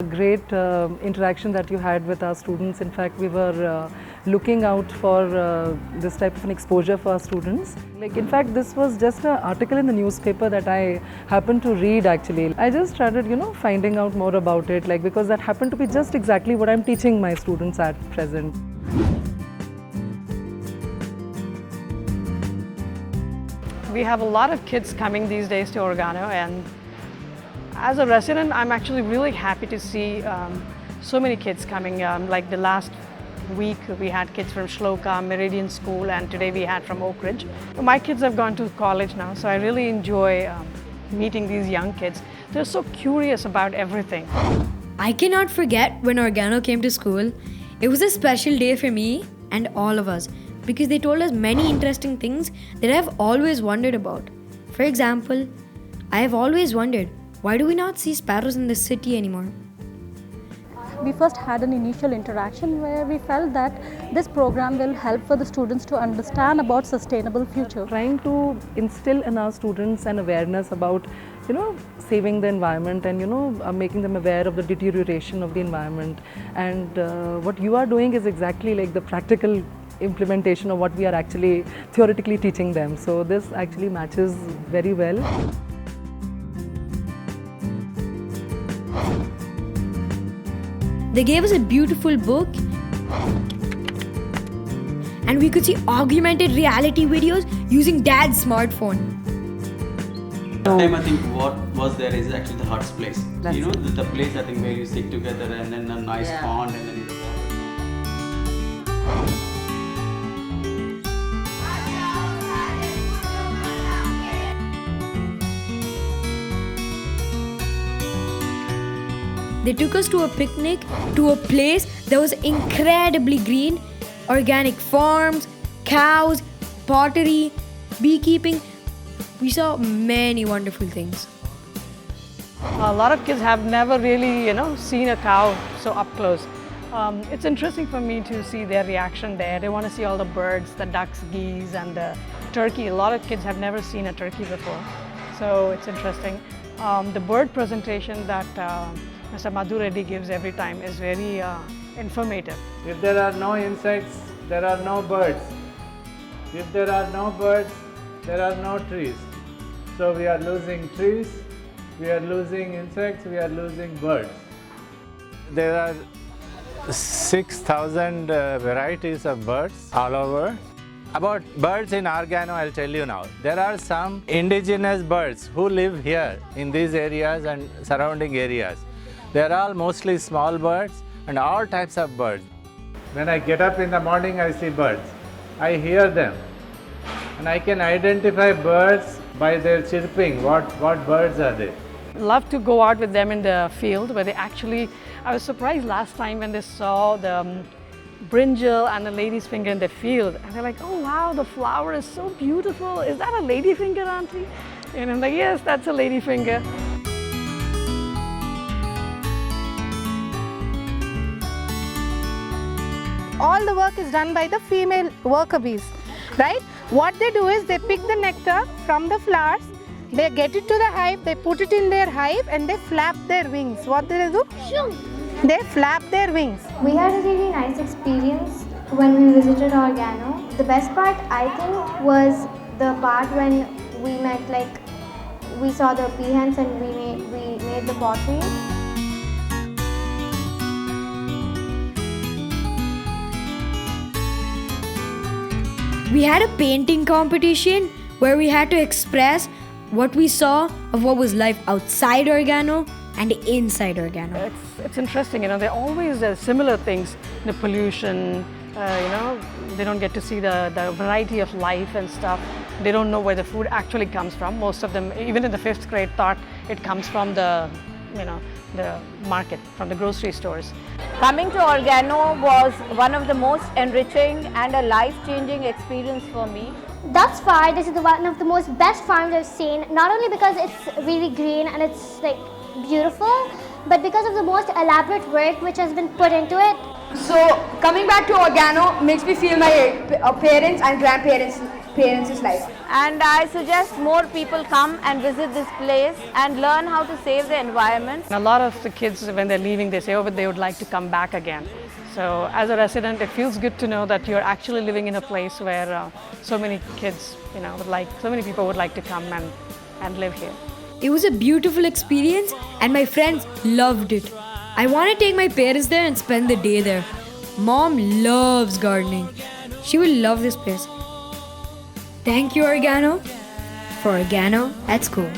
Great interaction that you had with our students. In fact, we were looking out for this type of an exposure for our students. Like, in fact, this was just an article in the newspaper that I happened to read actually. I just started, finding out more about it, like, because that happened to be just exactly what I'm teaching my students at present. We have a lot of kids coming these days to Organo, and as a resident, I'm actually really happy to see so many kids coming. Like the last week, we had kids from Shloka, Meridian School, and today we had from Oak Ridge. My kids have gone to college now, so I really enjoy meeting these young kids. They're so curious about everything. I cannot forget when Organo came to school. It was a special day for me and all of us because they told us many interesting things that I have always wondered about. For example, I have always wondered, why do we not see sparrows in the city anymore? We first had an initial interaction where we felt that this program will help for the students to understand about sustainable future. Trying to instill in our students an awareness about, saving the environment and, making them aware of the deterioration of the environment. And what you are doing is exactly like the practical implementation of what we are actually theoretically teaching them. So this actually matches very well. They gave us a beautiful book and we could see augmented reality videos using Dad's smartphone. That time I think what was there is actually the Huts place. The place I think where you sit together and then a nice pond and then They took us to a picnic to a place that was incredibly green, organic farms, cows, pottery, beekeeping. We saw many wonderful things. A lot of kids have never really, seen a cow so up close. It's interesting for me to see their reaction there. They want to see all the birds, the ducks, geese, and the turkey. A lot of kids have never seen a turkey before, so it's interesting. The bird presentation that Mr. Madhu Reddy gives every time is very informative. If there are no insects, there are no birds. If there are no birds, there are no trees. So we are losing trees, we are losing insects, we are losing birds. There are 6,000 varieties of birds all over. About birds in Organo, I'll tell you now. There are some indigenous birds who live here in these areas and surrounding areas. They are all mostly small birds and all types of birds. When I get up in the morning, I see birds. I hear them. And I can identify birds by their chirping. What birds are they? Love to go out with them in the field where they actually, I was surprised last time when they saw the brinjal and the lady's finger in the field. And they're like, oh wow, the flower is so beautiful. Is that a lady finger, auntie? And I'm like, yes, that's a lady finger. All the work is done by the female worker bees, right? What they do is they pick the nectar from the flowers, they get it to the hive, they put it in their hive and they flap their wings. What do they do? They flap their wings. We had a really nice experience when we visited Organo. The best part, I think, was the part when we met, we saw the peahens and we made the pottery. We had a painting competition where we had to express what we saw of what was life outside Organo and inside Organo. It's interesting, they're always similar things. The pollution, they don't get to see the variety of life and stuff. They don't know where the food actually comes from. Most of them, even in the 5th grade, thought it comes from the market, from the grocery stores. Coming to Organo was one of the most enriching and a life-changing experience for me. Thus far, this is one of the most best farms I've seen, not only because it's really green and it's beautiful, but because of the most elaborate work which has been put into it. So coming back to Organo makes me feel my parents and grandparents' life. and I suggest more people come and visit this place and learn how to save the environment. A lot of the kids, when they're leaving, they say, oh, but they would like to come back again. So as a resident, it feels good to know that you're actually living in a place where so many kids, so many people would like to come and live here. It was a beautiful experience and my friends loved it. I want to take my parents there and spend the day there. Mom loves gardening. She will love this place. Thank you, Organo, for Organo at School.